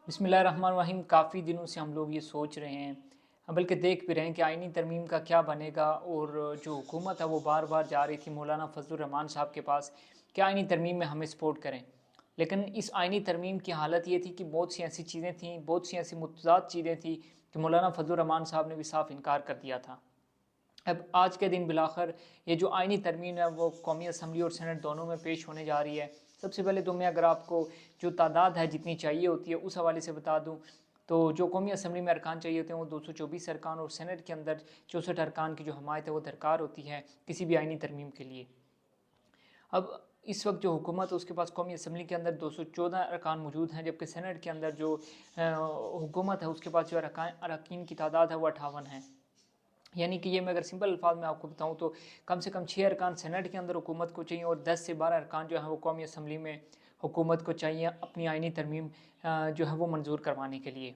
बिस्मिल्लाहिर्रहमानिर्रहीम। काफ़ी दिनों से हम लोग ये सोच रहे हैं, बल्कि देख भी रहे हैं कि आइनी तरमीम का क्या बनेगा। और जो हुकूमत है वो बार बार जा रही थी मौलाना फजलुर रहमान साहब के पास कि आइनी तरमीम में हमें सपोर्ट करें। लेकिन इस आइनी तरमीम की हालत ये थी कि बहुत सी ऐसी चीज़ें थीं, बहुत सी ऐसी मुतज़ाद चीज़ें थी कि मौलाना फजलुर रहमान साहब ने भी साफ इनकार कर दिया था। अब आज के दिन बिलाखिर ये जो आइनी तरमीम है वो कौमी असम्बली और सेनेट दोनों में पेश होने जा रही है। सबसे पहले तो मैं अगर आपको जो तादाद है जितनी चाहिए होती है उस हवाले से बता दूं, तो जो कौमी असम्बली में अरकान चाहिए होते हैं वो 224 अरकान, और सेनेट के अंदर 64 अरकान की जो हमायत है वो दरकार होती है किसी भी आइनी तरमीम के लिए। अब इस वक्त जो हुकूमत है उसके पास कौमी असम्बली के अंदर 214 अरकान मौजूद हैं, जबकि सेनेट के अंदर जो हुकूमत है उसके पास जो अरकान की तादाद है वो 58 है। यानी कि ये मैं अगर सिंपल अल्फाज में आपको बताऊं तो कम से कम 6 अरकान सेनेट के अंदर हुकूमत को चाहिए और 10 से 12 अरकान जो है वो कौमी असम्बली में हुकूमत को चाहिए अपनी आइनी तरमीम जो है वो मंजूर करवाने के लिए।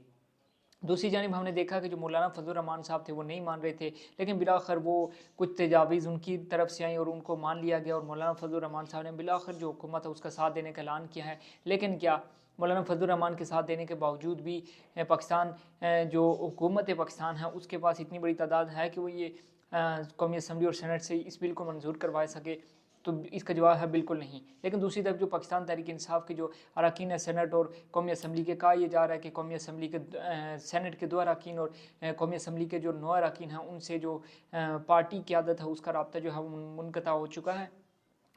दूसरी जानिब हमने देखा कि जो मौलाना फजलुर रहमान साहब थे वो नहीं मान रहे थे, लेकिन बिलाखिर वो कुछ तजावीज़ उनकी तरफ से आई और उनको मान लिया गया और मौलाना फजलुर रहमान साहब ने बिलाखिर जो हुकूमत है उसका साथ देने का ऐलान किया है। लेकिन क्या मौलाना फजलुर रहमान के साथ देने के बावजूद भी पाकिस्तान जो हुकूमत पाकिस्तान है उसके पास इतनी बड़ी तादाद है कि वो ये कौमी असम्बली और सेनेट से इस बिल को मंजूर करवा सके? तो इसका जवाब है बिल्कुल नहीं। लेकिन दूसरी तरफ जो पाकिस्तान तहरीक इंसाफ के जो अरकान है सेनेट और कौमी असम्बली के, कहा यह जा रहा है कि कौमी असम्बली के सेनेट के 2 अरकान और कौमी असम्बली के जो 9 अरकान हैं उनसे जो पार्टी क़यादत है उसका रब्ता जो है वो मुनक़ता हो चुका है।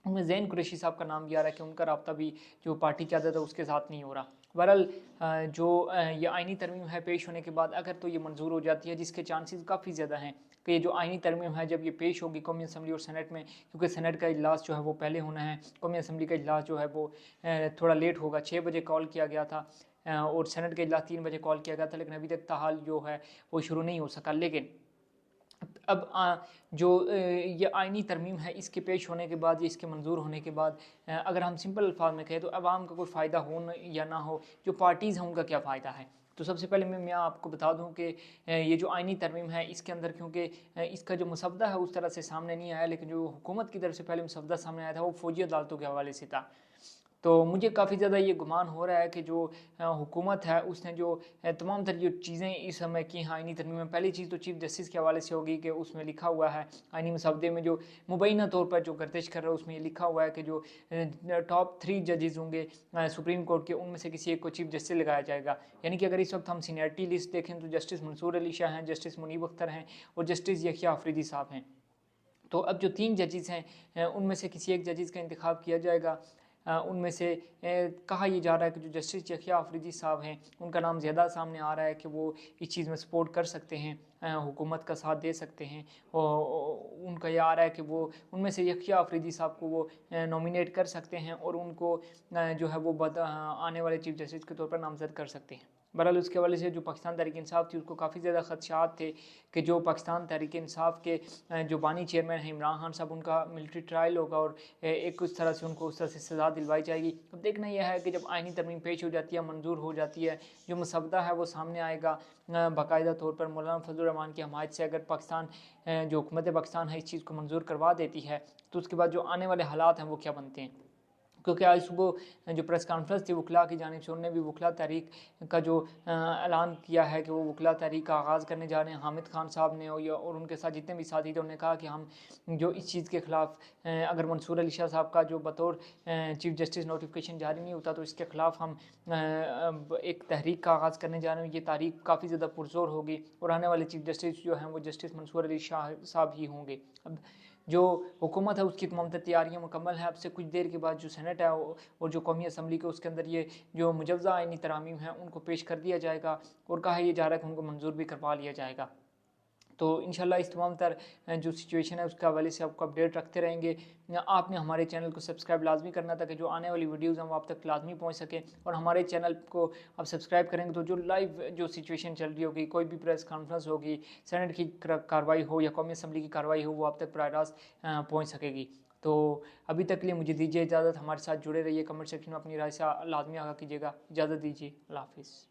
उनमें ज़ैन कुरैशी साहब का नाम भी आ रहा है कि उनका रब्ता भी जो पार्टी क़यादत है उसके साथ नहीं हो रहा। बहरहाल जो ये आइनी तरमीम है पेश होने के बाद अगर तो ये मंजूर हो जाती है, जिसके चांसेस काफ़ी ज़्यादा हैं कि ये जो आइनी तरमीम है जब ये पेश होगी कौमी असम्बली और सेनेट में, क्योंकि सेनेट का इजलास जो है वो पहले होना है, कौमी असम्बली का इजलास जो है वो थोड़ा लेट होगा। 6 बजे कॉल किया गया था और सेनेट का इजलास 3 बजे कॉल किया गया था, लेकिन अभी तक ताहाल जो है वो शुरू नहीं हो सका। लेकिन अब जो ये आइनी तरमीम है इसके पेश होने के बाद या इसके मंजूर होने के बाद अगर हम सिंपल अल्फाज में कहें तो आवाम का कोई फ़ायदा हो या ना हो, जो पार्टीज़ हैं उनका क्या फ़ायदा है? तो सबसे पहले मैं आपको बता दूं कि ये जो आइनी तरमीम है इसके अंदर, क्योंकि इसका जो मसवदा है उस तरह से सामने नहीं आया, लेकिन जो हुकूमत की तरफ से पहले मसवदा सामने आया था वो फ़ौजी अदालतों के हवाले से था। तो मुझे काफ़ी ज़्यादा ये गुमान हो रहा है कि जो हुकूमत है उसने जो तमाम तरह जो चीज़ें इस समय की हैं आइनी तरमीम में, पहली चीज़ तो चीफ़ जस्टिस के हवाले से होगी कि उसमें लिखा हुआ है आइनी मसवदे में जो मुबैना तौर पर जो गर्दिश कर रहा है उसमें ये लिखा हुआ है कि जो टॉप 3 जजेस होंगे सुप्रीम कोर्ट के, उनमें से किसी एक को चीफ़ जस्टिस लगाया जाएगा। यानी कि अगर इस वक्त हम सीनियरिटी लिस्ट देखें तो जस्टिस मंसूर अली शाह हैं, जस्टिस मुनीब अख्तर हैं और जस्टिस यहिया आफरीदी साहब हैं। तो अब जो 3 जजेस हैं उनमें से किसी एक जजेस का इंतखाब किया जाएगा। उनमें से कहा यह जा रहा है कि जो जस्टिस यहिया आफरीदी साहब हैं उनका नाम ज़्यादा सामने आ रहा है कि वो इस चीज़ में सपोर्ट कर सकते हैं, हुकूमत का साथ दे सकते हैं। उनका यह आ रहा है कि वो उनमें से यहिया आफरीदी साहब को वो नॉमिनेट कर सकते हैं और उनको जो है वो आने वाले चीफ जस्टिस के तौर पर नामज़द कर सकते हैं। बहरहाल उसके हवाले से जो पाकिस्तान तहरीक इंसाफ थी उसको काफ़ी ज़्यादा खदशात थे कि जो पाकिस्तान तहरीक इंसाफ के जो बानी चेयरमैन हैं इमरान खान साहब, उनका मिलिट्री ट्रायल होगा और एक उस तरह से उनको उस तरह से सज़ा दिलवाई जाएगी। अब देखना यह है कि जब आइनी तरमीम पेश हो जाती है, मंजूर हो जाती है, जो मसवदा है वो सामने आएगा बाकायदा तौर पर मौलाना फजलुर रहमान की हमायत से, अगर पाकिस्तान जो हुकूमत पाकिस्तान है इस चीज़ को मंजूर करवा देती है तो उसके बाद जो आने वाले हालात हैं वो क्या बनते हैं। क्योंकि आज सुबह जो प्रेस कॉन्फ्रेंस थी वकला की जानिब से, उन्होंने भी वकला तहरीक का जो ऐलान किया है कि वो वकला तहरीक का आगाज़ करने जा रहे हैं। हामिद खान साहब ने और उनके साथ जितने भी साथी थे उन्होंने कहा कि हम जो इस चीज़ के ख़िलाफ़ अगर मंसूर अली शाह साहब का जो बतौर चीफ जस्टिस नोटिफिकेशन जारी नहीं होता तो इसके ख़िलाफ़ हम एक तहरीक का आगाज़ करने जा रहे हैं। ये तारीख काफ़ी ज़्यादा पुरज़ोर होगी और आने वाले चीफ जस्टिस जो हैं वो जस्टिस मंसूर अली शाह साहब ही होंगे। अब जो हुकूमत है उसकी तमाम तैयारियाँ मुकम्मल है। अब से कुछ देर के बाद जो सेनेट है और जो कौमी असम्बली के उसके अंदर ये जो मुजव्ज़ा आइनी तरामीम हैं उनको पेश कर दिया जाएगा और कहा यह जा रहा है कि उनको मंजूर भी करवा लिया जाएगा। तो इंशाल्लाह इस तमाम जो सिचुएशन है उसके हवाले से आपको अपडेट रखते रहेंगे। आपने हमारे चैनल को सब्सक्राइब लाजमी करना ताकि जो आने वाली वीडियोज़ हैं वो आप तक लाजमी पहुँच सकें, और हमारे चैनल को आप सब्सक्राइब करेंगे तो जो लाइव जो सिचुएशन चल रही होगी, कोई भी प्रेस कॉन्फ्रेंस होगी, सेनेट की कार्रवाई हो या कौमी असम्बली की कार्रवाई हो, वो आप तक बर रास्त पहुँच सकेगी। तो अभी तक के लिए मुझे दीजिए इजाज़त। हमारे साथ जुड़े रहिए, कमेंट सेक्शन में अपनी राय से लाजमी आगाह कीजिएगा। इजाज़त दीजिए, अल्लाह हाफ़िज़।